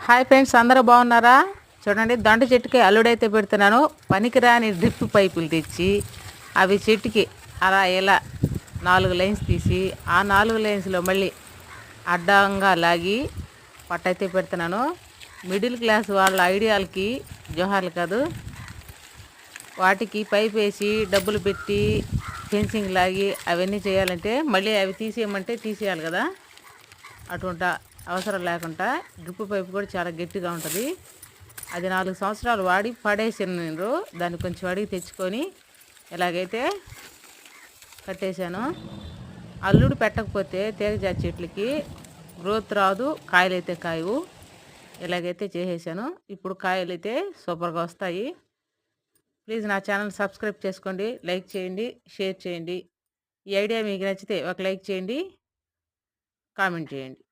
Hi friends, అందరూ బాగున్నారా? చూడండి, దొండ చెట్టుకి అల్లుడైతే పెడుతున్నాను. పనికిరాని డ్రిప్ పైపులు తెచ్చి అవి చెట్టుకి అలా ఇలా 4 లైన్స్ తీసి ఆ 4 లైన్స్లో మళ్ళీ అడ్డంగా లాగి పట్టయితే పెడుతున్నాను. మిడిల్ క్లాస్ వాళ్ళ ఐడియాలకి జోహార్లు కాదు, వాటికి పైప్ వేసి డబ్బులు పెట్టి ఫెన్సింగ్ లాగి అవన్నీ చేయాలంటే మళ్ళీ అవి తీసేయమంటే తీసేయాలి కదా. అటువంటి అవసరం లేకుండా డ్రిప్ పైపు కూడా చాలా గట్టిగా ఉంటుంది. అది 4 సంవత్సరాలు వాడి పడేసాను. దాన్ని కొంచెం అడిగి తెచ్చుకొని ఇలాగైతే కట్టేశాను. అల్లుడు పెట్టకపోతే తీగజాతి చెట్లకి గ్రోత్ రాదు, కాయలు అయితే కాయవు. ఇలాగైతే చేసేసాను. ఇప్పుడు కాయలు అయితే సూపర్గా వస్తాయి. ప్లీజ్ నా ఛానల్ సబ్స్క్రైబ్ చేసుకోండి, లైక్ చేయండి, షేర్ చేయండి. ఈ ఐడియా మీకు నచ్చితే ఒక లైక్ చేయండి, కామెంట్ చేయండి.